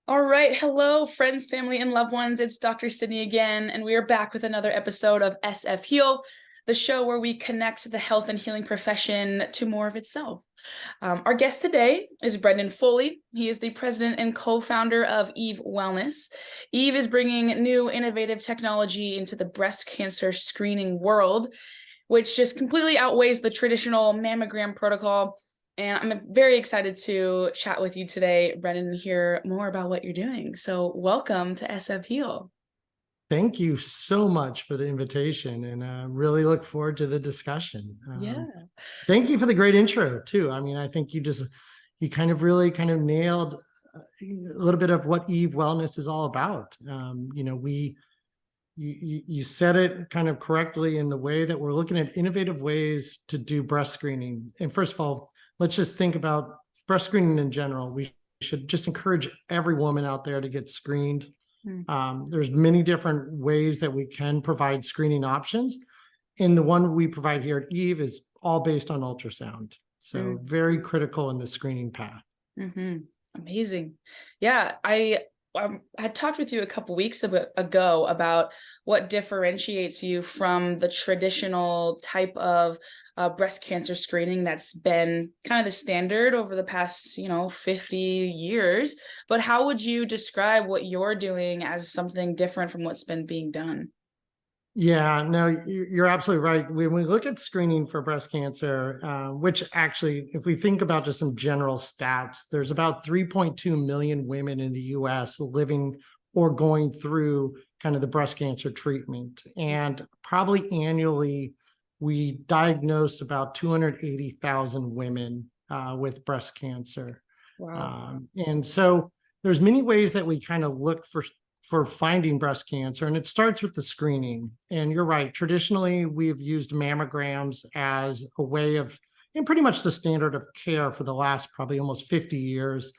All right. Hello, friends, family, and loved ones. It's Dr. Sydney again, and we are back with another episode of SF Heal, the show where we connect the health and healing profession to more of itself. Our guest today is Brendan Foley. He is the president and co-founder of Eve Wellness. Eve is bringing new innovative technology into the breast cancer screening world, which just completely outweighs the traditional mammogram protocol. And I'm very excited to chat with you today, Brendan, and hear more about what you're doing. So welcome to SF Heal. Thank you so much for the invitation, and really look forward to the discussion. Yeah. Thank you for the great intro too. I mean, I think you kind of nailed a little bit of what Eve Wellness is all about. You said it kind of correctly in the way that we're looking at innovative ways to do breast screening. And first of all, let's just think about breast screening in general. We should just encourage every woman out there to get screened. There's many different ways that we can provide screening options. And the one we provide here at Eve is all based on ultrasound. So very critical in the screening path. Amazing. Yeah, I had talked with you a couple weeks ago about what differentiates you from the traditional type of breast cancer screening that's been kind of the standard over the past, 50 years. But how would you describe what you're doing as something different from what's been being done? Yeah, no, you're absolutely right. When we look at screening for breast cancer, which actually, if we think about just some general stats, there's about 3.2 million women in the US living or going through kind of the breast cancer treatment. And probably annually, we diagnose about 280,000 women with breast cancer. Wow. And so there's many ways that we kind of look for finding breast cancer, and it starts with the screening. And you're right, traditionally we've used mammograms as a way of, and pretty much the standard of care for the last probably almost 50 years.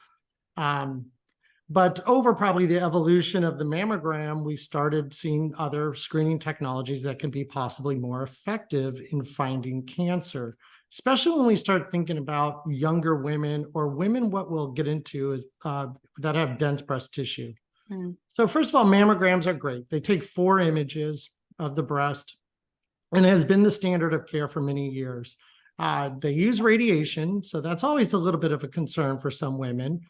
But over probably the evolution of the mammogram, we started seeing other screening technologies that can be possibly more effective in finding cancer, especially when we start thinking about younger women or women, what we'll get into is that have dense breast tissue. So first of all, mammograms are great. They take 4 images of the breast, and it has been the standard of care for many years. They use radiation, so that's always a little bit of a concern for some women.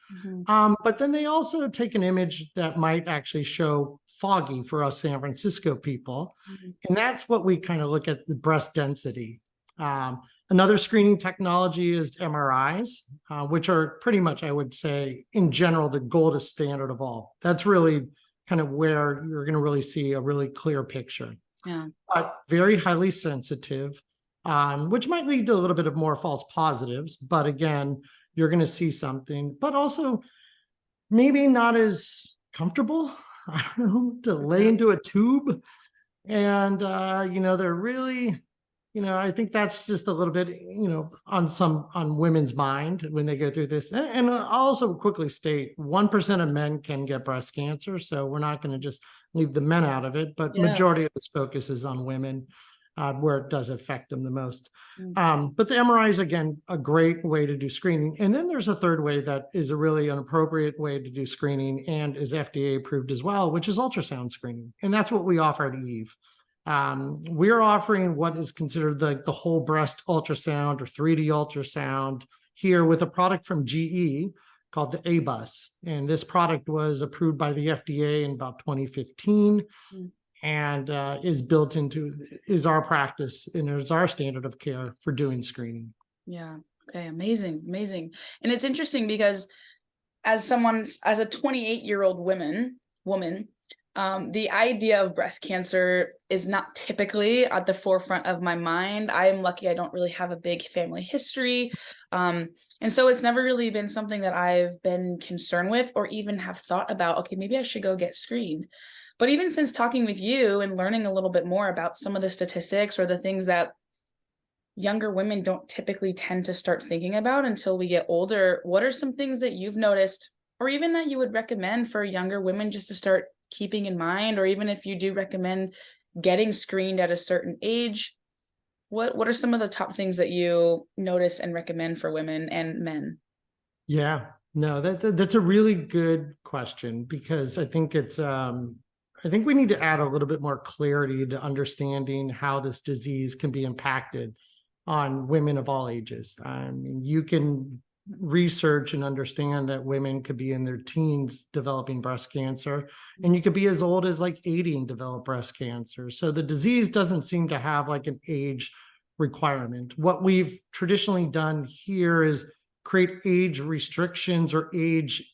But then they also take an image that might actually show foggy for us San Francisco people. And that's what we kind of look at the breast density. Another screening technology is MRIs, which are pretty much, I would say, in general, the gold standard of all. That's really kind of where you're going to really see a really clear picture. Yeah. But very highly sensitive, which might lead to a little bit of more false positives. But again, you're going to see something, but also maybe not as comfortable, I don't know, to lay into a tube. And, they're really, I think that's just a little bit, on women's mind when they go through this. And I'll also quickly state 1% of men can get breast cancer. So we're not going to just leave the men out of it, but majority of this focus is on women, where it does affect them the most. But the MRI is, again, a great way to do screening. And then there's a third way that is a really an appropriate way to do screening and is FDA approved as well, which is ultrasound screening. And that's what we offer at Eve. We're offering what is considered the whole breast ultrasound or 3D ultrasound here with a product from GE called the A-Bus. And this product was approved by the FDA in about 2015 and is our practice and is our standard of care for doing screening. Yeah. Okay. Amazing. Amazing. And it's interesting because as a 28-year-old woman, the idea of breast cancer is not typically at the forefront of my mind. I am lucky I don't really have a big family history. And so it's never really been something that I've been concerned with or even have thought about, okay, maybe I should go get screened. But even since talking with you and learning a little bit more about some of the statistics or the things that younger women don't typically tend to start thinking about until we get older, what are some things that you've noticed or even that you would recommend for younger women just to start keeping in mind, or even if you do recommend getting screened at a certain age, what are some of the top things that you notice and recommend for women and men? Yeah, no, that's a really good question, because I think I think we need to add a little bit more clarity to understanding how this disease can be impacted on women of all ages. I mean, you can research and understand that women could be in their teens developing breast cancer, and you could be as old as like 80 and develop breast cancer. So the disease doesn't seem to have like an age requirement. What we've traditionally done here is create age restrictions or age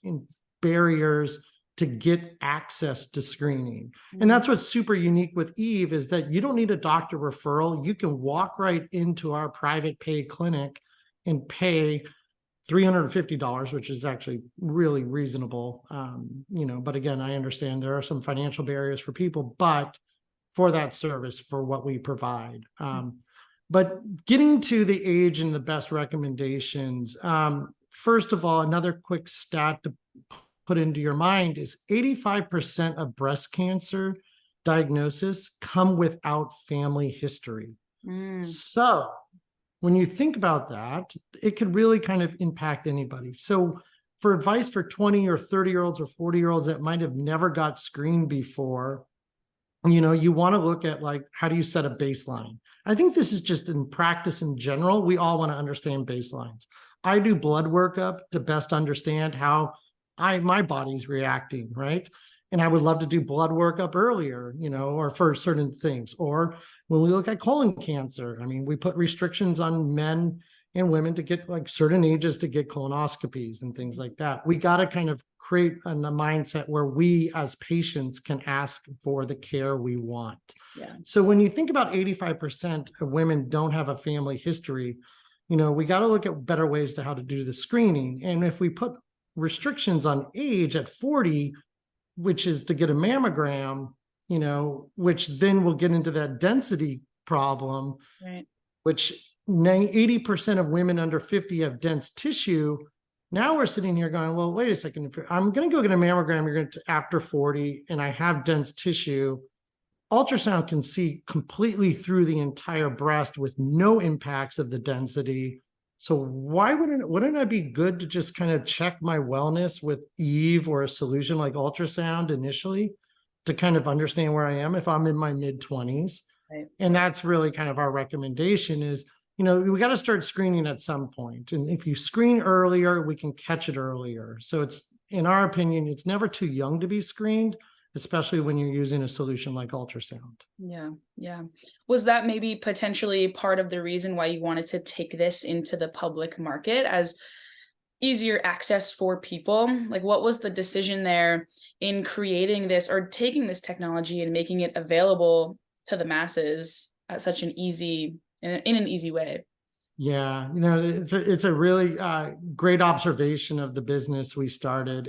barriers to get access to screening. And that's what's super unique with Eve, is that you don't need a doctor referral. You can walk right into our private pay clinic and pay $350, which is actually really reasonable. But again, I understand there are some financial barriers for people, but for that service, for what we provide. But getting to the age and the best recommendations, first of all, another quick stat to put into your mind is 85% of breast cancer diagnosis come without family history. So when you think about that, it could really kind of impact anybody. So for advice for 20 or 30-year-olds or 40-year-olds that might have never got screened before, you want to look at like, how do you set a baseline? I think this is just in practice in general. We all want to understand baselines. I do blood workup to best understand how my body's reacting, right? And I would love to do blood workup earlier, or for certain things. Or when we look at colon cancer, I mean, we put restrictions on men and women to get like certain ages to get colonoscopies and things like that. We got to kind of create a mindset where we as patients can ask for the care we want. Yeah. So when you think about 85% of women don't have a family history, we got to look at better ways to how to do the screening. And if we put restrictions on age at 40, which is to get a mammogram, which then will get into that density problem, right, which 80% of women under 50 have dense tissue. Now we're sitting here going, well, wait a second. If I'm going to go get a mammogram, you're going to after 40, and I have dense tissue. Ultrasound can see completely through the entire breast with no impacts of the density. So why wouldn't it be good to just kind of check my wellness with Eve or a solution like ultrasound initially to kind of understand where I am if I'm in my mid-20s? right. And that's really kind of our recommendation is, we got to start screening at some point. And if you screen earlier, we can catch it earlier. So it's, in our opinion, it's never too young to be screened, especially when you're using a solution like ultrasound. Yeah. Yeah. Was that maybe potentially part of the reason why you wanted to take this into the public market as easier access for people? Like, what was the decision there in creating this or taking this technology and making it available to the masses at such an easy, in an easy way? Yeah, it's a really great observation of the business we started.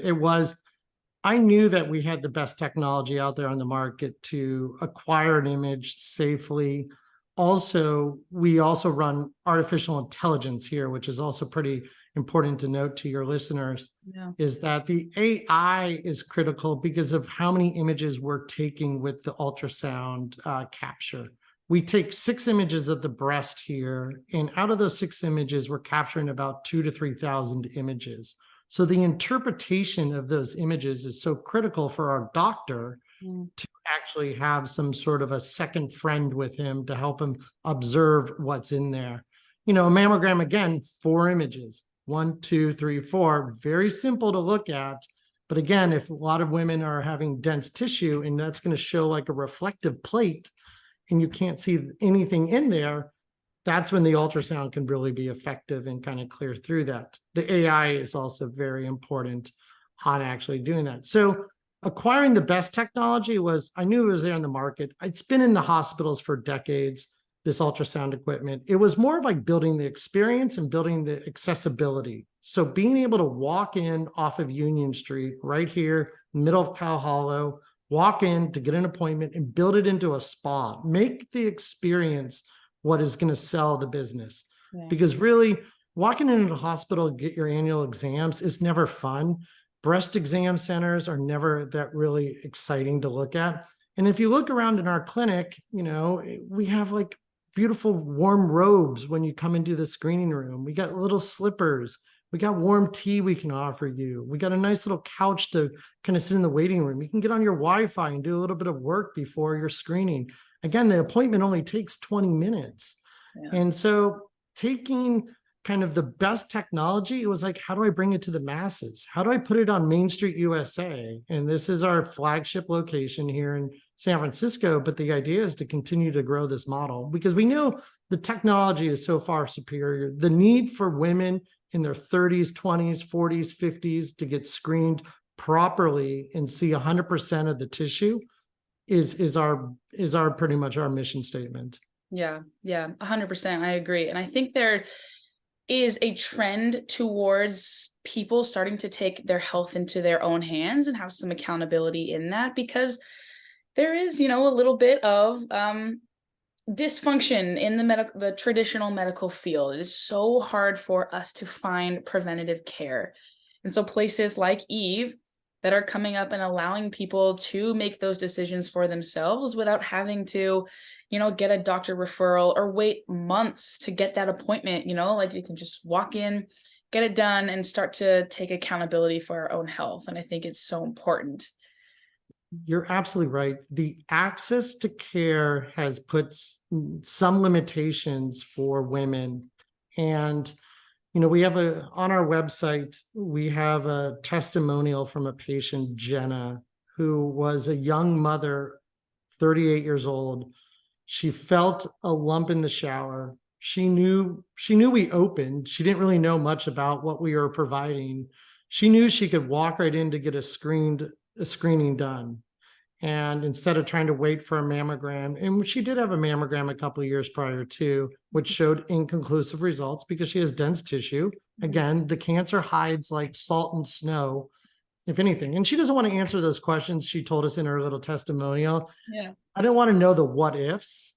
I knew that we had the best technology out there on the market to acquire an image safely. Also, we also run artificial intelligence here, which is also pretty important to note to your listeners, is that the AI is critical because of how many images we're taking with the ultrasound capture. We take 6 images of the breast here, and out of those 6 images, we're capturing about 2,000 to 3,000 images. So the interpretation of those images is so critical for our doctor to actually have some sort of a second friend with him to help him observe what's in there. A mammogram, again, 4 images, 1, 2, 3, 4, very simple to look at. But again, if a lot of women are having dense tissue and that's going to show like a reflective plate and you can't see anything in there, that's when the ultrasound can really be effective and kind of clear through that. The AI is also very important on actually doing that. So acquiring the best technology I knew it was there in the market. It's been in the hospitals for decades, this ultrasound equipment. It was more of like building the experience and building the accessibility. So being able to walk in off of Union Street right here, middle of Cow Hollow, walk in to get an appointment and build it into a spa, make the experience what is going to sell the business. Yeah. Because really walking into the hospital to get your annual exams is never fun. Breast exam centers are never that really exciting to look at. And if you look around in our clinic, we have like beautiful warm robes when you come into the screening room. We got little slippers. We got warm tea we can offer you. We got a nice little couch to kind of sit in the waiting room. You can get on your Wi-Fi and do a little bit of work before your screening. Again, the appointment only takes 20 minutes. Yeah. And so taking kind of the best technology, it was like, how do I bring it to the masses? How do I put it on Main Street USA? And this is our flagship location here in San Francisco. But the idea is to continue to grow this model because we know the technology is so far superior. The need for women in their 30s, 20s, 40s, 50s to get screened properly and see 100% of the tissue is our pretty much our mission statement. Yeah, 100%. I agree. And I think there is a trend towards people starting to take their health into their own hands and have some accountability in that, because there is, a little bit of dysfunction in the traditional medical field. It is so hard for us to find preventative care. And so places like Eve that are coming up and allowing people to make those decisions for themselves without having to, get a doctor referral or wait months to get that appointment, like you can just walk in, get it done, and start to take accountability for our own health. And I think it's so important. You're absolutely right. The access to care has put some limitations for women. And, we have on our website, we have a testimonial from a patient, Jenna, who was a young mother, 38 years old. She felt a lump in the shower. She knew we opened. She didn't really know much about what we were providing. She knew she could walk right in to get a screening done. And instead of trying to wait for a mammogram, and she did have a mammogram a couple of years prior to, which showed inconclusive results because she has dense tissue. Again, the cancer hides like salt and snow, if anything. And she doesn't want to answer those questions. She told us in her little testimonial. Yeah. I don't want to know the what ifs.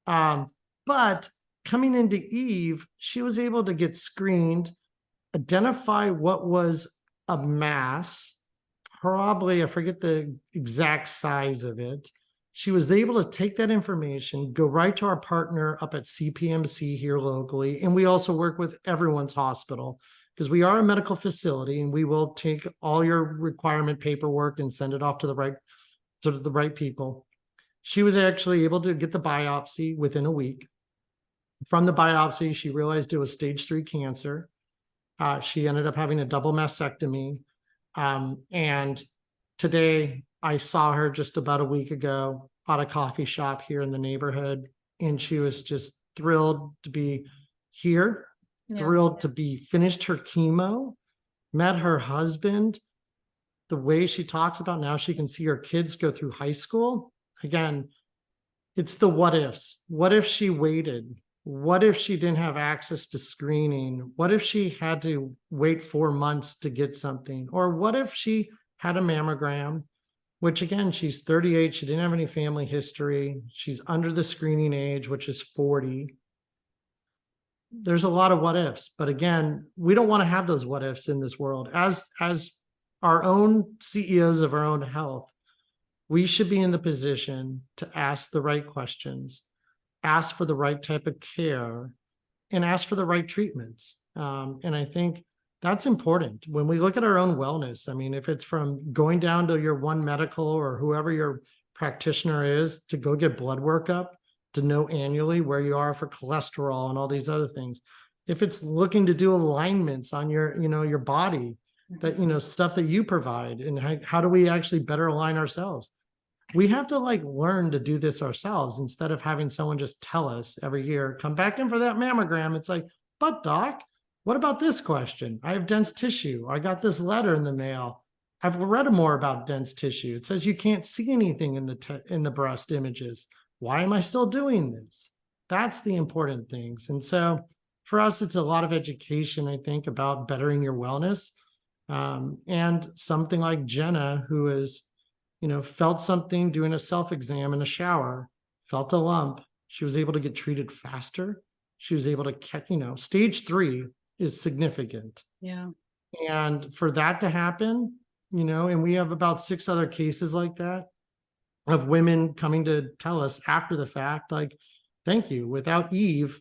But coming into Eve, she was able to get screened, identify what was a mass, probably, I forget the exact size of it. She was able to take that information, go right to our partner up at CPMC here locally. And we also work with Everyone's Hospital because we are a medical facility and we will take all your requirement paperwork and send it off to the right people. She was actually able to get the biopsy within a week. From the biopsy, she realized it was stage 3 cancer. She ended up having a double mastectomy. And today I saw her just about a week ago at a coffee shop here in the neighborhood. And she was just thrilled to be here, thrilled to be finished her chemo, met her husband. The way she talks about now she can see her kids go through high school. Again, it's the what ifs. What if she waited? What if she didn't have access to screening? What if she had to wait 4 months to get something? Or what if she had a mammogram, which again, she's 38. She didn't have any family history. She's under the screening age, which is 40. There's a lot of what ifs, but again, we don't want to have those what ifs in this world. As our own CEOs of our own health, we should be in the position to ask the right questions, ask for the right type of care, and ask for the right treatments. And I think that's important when we look at our own wellness. I mean, if it's from going down to your One Medical or whoever your practitioner is to go get blood workup, to know annually where you are for cholesterol and all these other things. If it's looking to do alignments on your body, that, stuff that you provide, and how do we actually better align ourselves? We have to learn to do this ourselves instead of having someone just tell us every year, come back in for that mammogram. It's like, but doc, what about this question? I have dense tissue. I got this letter in the mail. I've read more about dense tissue. It says you can't see anything in the breast images. Why am I still doing this? That's the important things. And so for us, it's a lot of education, I think, about bettering your wellness. And something like Jenna, who is, felt something doing a self-exam in a shower, felt a lump. She was able to get treated faster. She was able to catch, stage 3 is significant. Yeah. And for that to happen, and we have about 6 other cases like that of women coming to tell us after the fact, thank you. Without Eve,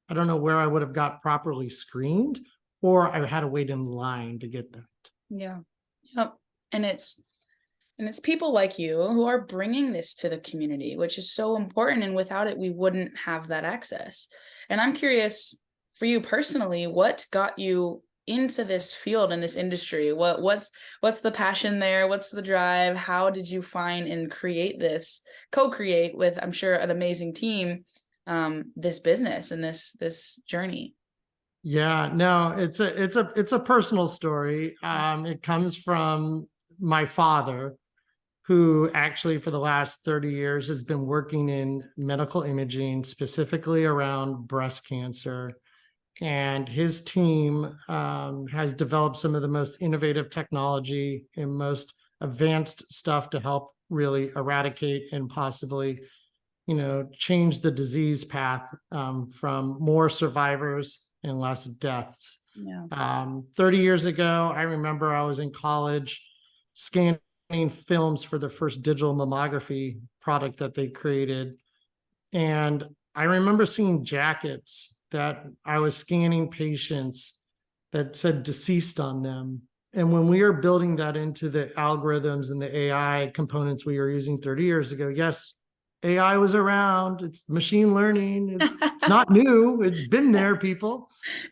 I don't know where I would have got properly screened, or I had to wait in line to get that. Yeah. Yep. And it's people like you who are bringing this to the community, which is so important. And without it, we wouldn't have that access. And I'm curious for you personally, what got you into this field and this industry? What's the passion there? What's the drive? How did you find and create this, co-create with, I'm sure, an amazing team, this business and this journey? Yeah, no, it's a personal story. It comes from my father, who actually for the last 30 years has been working in medical imaging, specifically around breast cancer. And his team has developed some of the most innovative technology and most advanced stuff to help really eradicate and possibly, change the disease path, from more survivors and less deaths. Yeah. 30 years ago, I remember I was in college scanning films for the first digital mammography product that they created. And I remember seeing jackets that I was scanning patients that said deceased on them. And when we were building that into the algorithms and the AI components we were using 30 years ago, yes, AI was around. It's machine learning. It's not new. It's been there, people.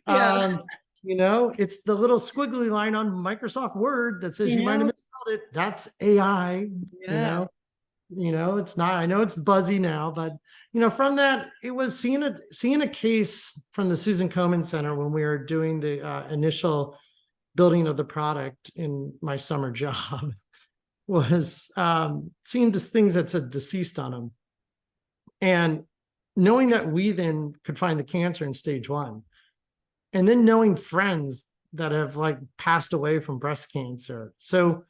Yeah. It's the little squiggly line on Microsoft Word that says you might have Yeah. misspelled it. That's AI, Yeah. it's not, I know it's buzzy now, but from that, it was seeing a case from the Susan Komen Center when we were doing the initial building of the product in my summer job, was seeing just things that said deceased on them. And knowing that we then could find the cancer in stage 1, and then knowing friends that have like passed away from breast cancer. So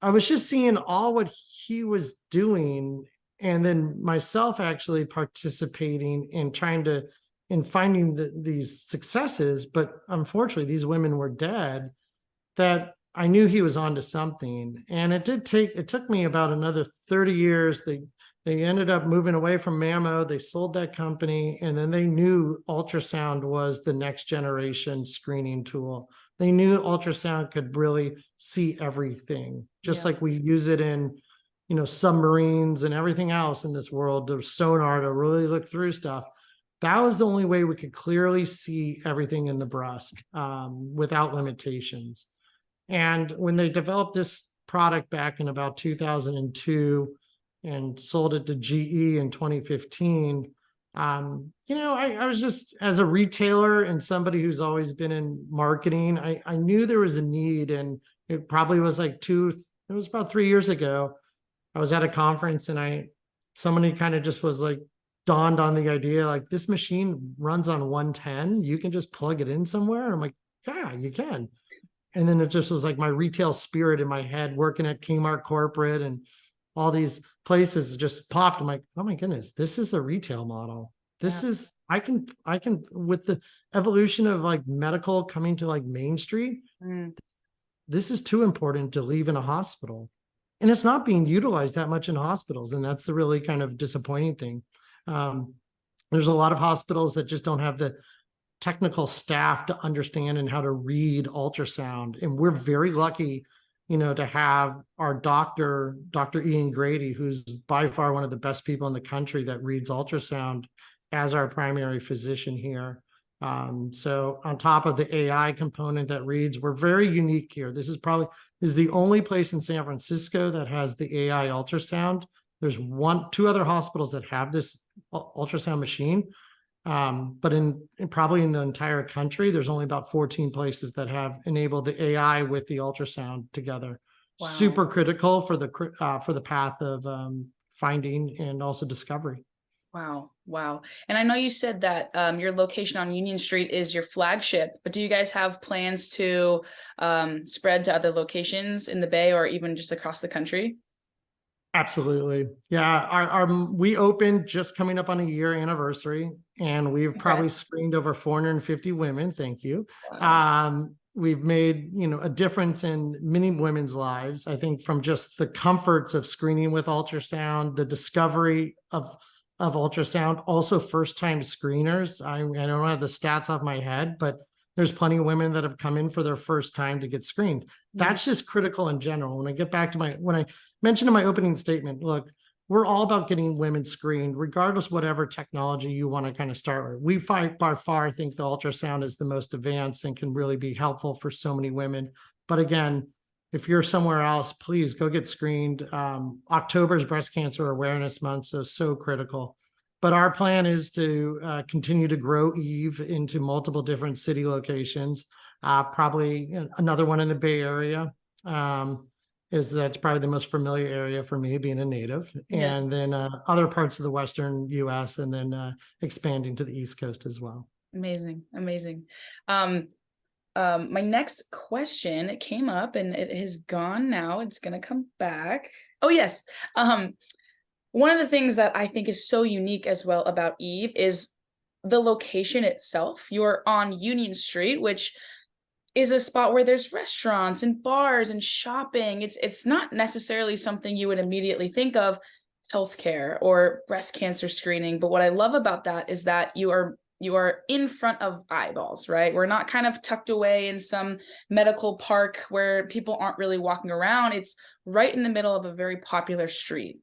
I was just seeing all what he was doing, and then myself actually participating in trying to, in finding these successes. But unfortunately, these women were dead, that I knew he was onto something. And it took me about another 30 years. They ended up moving away from mammo. They sold that company, and then they knew ultrasound was the next generation screening tool. They knew ultrasound could really see everything, just like we use it in, submarines and everything else in this world, the sonar to really look through stuff. That was the only way we could clearly see everything in the breast, without limitations. And when they developed this product back in about 2002 and sold it to GE in 2015, I was just, as a retailer and somebody who's always been in marketing, I knew there was a need. And it probably was it was about 3 years ago. I was at a conference, and somebody kind of just was like, dawned on the idea, like, this machine runs on 110. You can just plug it in somewhere. And I'm like, yeah, you can. And then it just was like my retail spirit in my head, working at Kmart corporate and all these places just popped. I'm like, oh my goodness, this is a retail model. This is, I can, with the evolution of like medical coming to like Main Street, this is too important to leave in a hospital. And it's not being utilized that much in hospitals. And that's the really kind of disappointing thing. There's a lot of hospitals that just don't have the technical staff to understand and how to read ultrasound. And we're very lucky, to have our Dr. Ian Grady, who's by far one of the best people in the country that reads ultrasound, as our primary physician here. So on top of the AI component that reads, we're very unique here. This is the only place in San Francisco that has the AI ultrasound. There's two other hospitals that have this ultrasound machine. But probably in the entire country, there's only about 14 places that have enabled the AI with the ultrasound together. Wow. Super critical for the path of finding and also discovery. Wow. And I know you said that your location on Union Street is your flagship, but do you guys have plans to spread to other locations in the Bay or even just across the country? Absolutely. Yeah. We opened just coming up on a year anniversary, and we've probably screened over 450 women. Thank you. Wow. We've made, a difference in many women's lives. I think from just the comforts of screening with ultrasound, the discovery of ultrasound, also first time screeners. I don't have the stats off my head, but There's plenty of women that have come in for their first time to get screened. Mhm. That's just critical in general. When I get back to when I mentioned in my opening statement, look, we're all about getting women screened, regardless whatever technology you want to kind of start with. We by far think the ultrasound is the most advanced and can really be helpful for so many women. But again, if you're somewhere else, please go get screened. October is Breast Cancer Awareness Month, so critical. But our plan is to continue to grow Eve into multiple different city locations. Probably another one in the Bay Area. That's probably the most familiar area for me, being a native, Yeah. and then other parts of the Western U.S., and then expanding to the East Coast as well. Amazing, amazing. My next question came up and it has gone now. It's gonna come back. Oh yes. One of the things that I think is so unique as well about Eve is the location itself. You're on Union Street, which is a spot where there's restaurants and bars and shopping. It's not necessarily something you would immediately think of healthcare or breast cancer screening, but what I love about that is that you are in front of eyeballs, right? We're not kind of tucked away in some medical park where people aren't really walking around. It's right in the middle of a very popular street.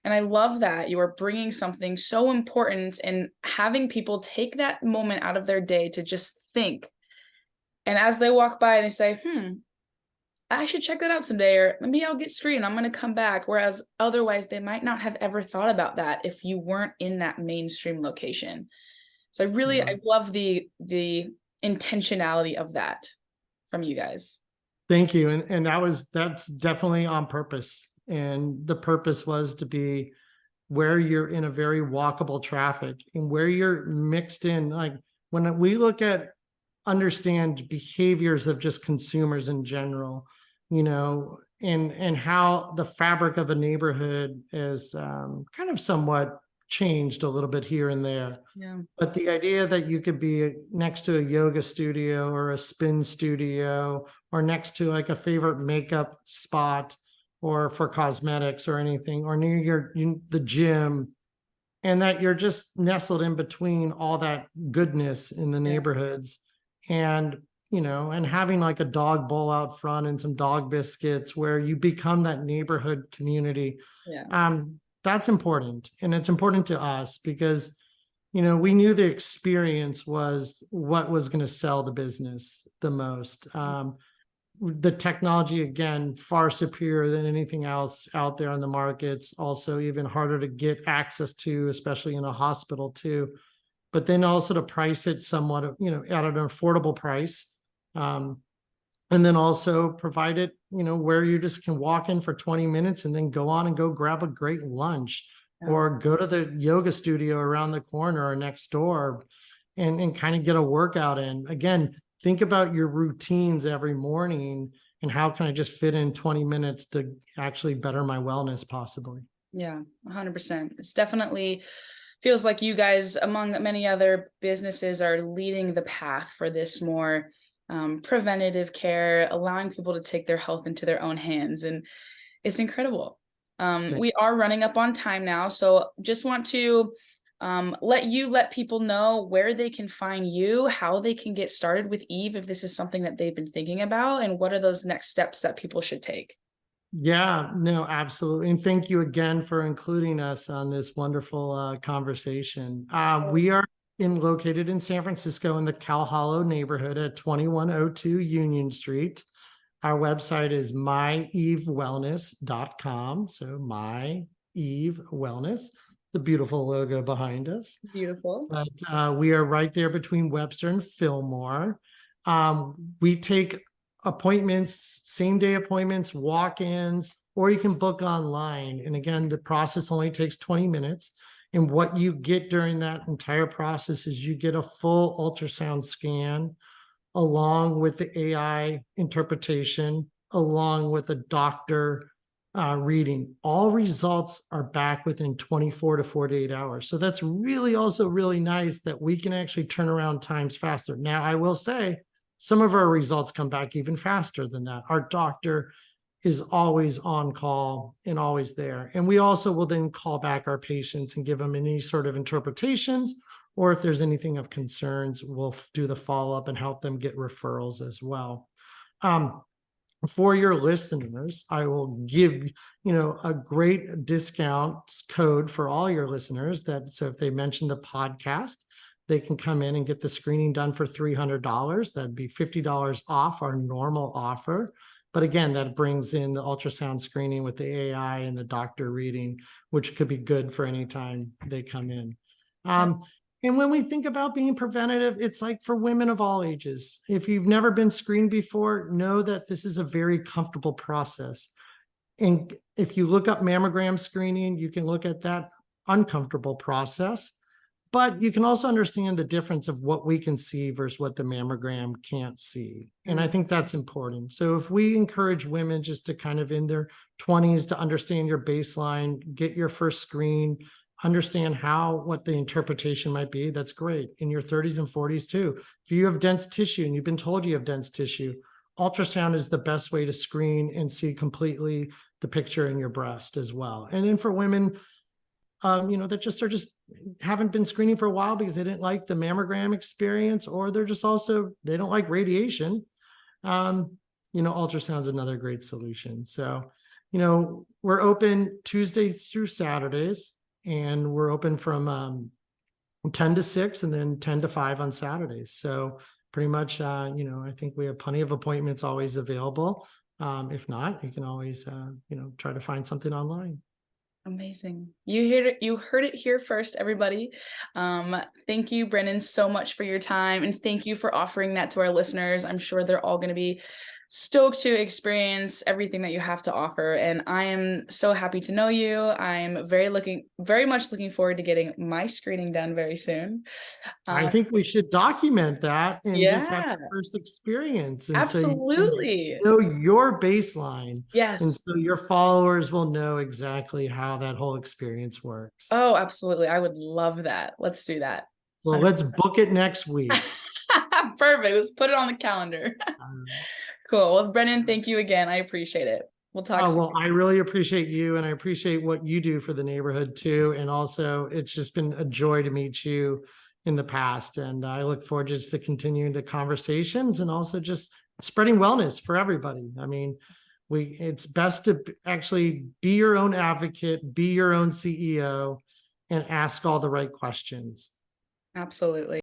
And I love that you are bringing something so important and having people take that moment out of their day to just think. And as they walk by, they say, I should check that out someday, or maybe I'll get screened. I'm going to come back. Whereas otherwise, they might not have ever thought about that if you weren't in that mainstream location. So I love the intentionality of that from you guys. Thank you. And that's definitely on purpose. And the purpose was to be where you're in a very walkable traffic and where you're mixed in. Like when we look at understand behaviors of just consumers in general, and how the fabric of a neighborhood is kind of somewhat changed a little bit here and there. Yeah. But the idea that you could be next to a yoga studio or a spin studio or next to like a favorite makeup spot or for cosmetics or anything, or near the gym, and that you're just nestled in between all that goodness in the neighborhoods, and and having like a dog bowl out front and some dog biscuits where you become that neighborhood community. That's important, and it's important to us because we knew the experience was what was going to sell the business the most. The technology, again, far superior than anything else out there on the markets. Also even harder to get access to, especially in a hospital too. But then also to price it somewhat, at an affordable price. And then also provide it, where you just can walk in for 20 minutes and then go on and go grab a great lunch, or go to the yoga studio around the corner or next door and kind of get a workout in. Again, think about your routines every morning and how can I just fit in 20 minutes to actually better my wellness possibly. Yeah, 100%. It's definitely feels like you guys, among many other businesses, are leading the path for this more preventative care, allowing people to take their health into their own hands. And it's incredible. We are running up on time now, so just want to let people know where they can find you, how they can get started with Eve if this is something that they've been thinking about, and what are those next steps that people should take. Yeah, no, absolutely. And thank you again for including us on this wonderful conversation. We are located in San Francisco in the Cal Hollow neighborhood at 2102 Union Street. Our website is myevewellness.com. So My Eve Wellness, the beautiful logo behind us. Beautiful. But we are right there between Webster and Fillmore. We take appointments, same day appointments, walk-ins, or you can book online. And again, the process only takes 20 minutes. And what you get during that entire process is you get a full ultrasound scan along with the AI interpretation, along with a doctor reading. All results are back within 24 to 48 hours. So that's really also really nice that we can actually turn around times faster. Now, I will say some of our results come back even faster than that. Our doctor is always on call and always there. And we also will then call back our patients and give them any sort of interpretations or if there's anything of concerns, we'll do the follow-up and help them get referrals as well. For your listeners, I will give, a great discount code for all your listeners so if they mention the podcast, they can come in and get the screening done for $300. That'd be $50 off our normal offer. But again, that brings in the ultrasound screening with the AI and the doctor reading, which could be good for any time they come in. And when we think about being preventative, it's like for women of all ages. If you've never been screened before, know that this is a very comfortable process. And if you look up mammogram screening, you can look at that uncomfortable process, but you can also understand the difference of what we can see versus what the mammogram can't see. And I think that's important. So if we encourage women just to kind of in their 20s to understand your baseline, get your first screen, understand what the interpretation might be, that's great. In your 30s and 40s too. If you have dense tissue and you've been told you have dense tissue, ultrasound is the best way to screen and see completely the picture in your breast as well. And then for women, that just haven't been screening for a while because they didn't like the mammogram experience, or they don't like radiation. Ultrasound's another great solution. So, we're open Tuesdays through Saturdays. And we're open from 10 to 6 and then 10 to 5 on Saturdays. So pretty much, I think we have plenty of appointments always available. If not, you can always, try to find something online. Amazing. You heard it here first, everybody. Thank you, Brennan, so much for your time. And thank you for offering that to our listeners. I'm sure they're all going to be stoked to experience everything that you have to offer. And I am so happy to know you. I'm very much looking forward to getting my screening done very soon. I think we should document that and just have the first experience. And absolutely. So you know your baseline. Yes. And so your followers will know exactly how that whole experience works. Oh, absolutely. I would love that. Let's do that. Well, 100%. Let's book it next week. Perfect. Let's put it on the calendar. Cool. Well, Brennan, thank you again. I appreciate it. We'll talk soon. Well, I really appreciate you, and I appreciate what you do for the neighborhood too. And also, it's just been a joy to meet you in the past. And I look forward just to continuing the conversations and also just spreading wellness for everybody. I mean, it's best to actually be your own advocate, be your own CEO, and ask all the right questions. Absolutely.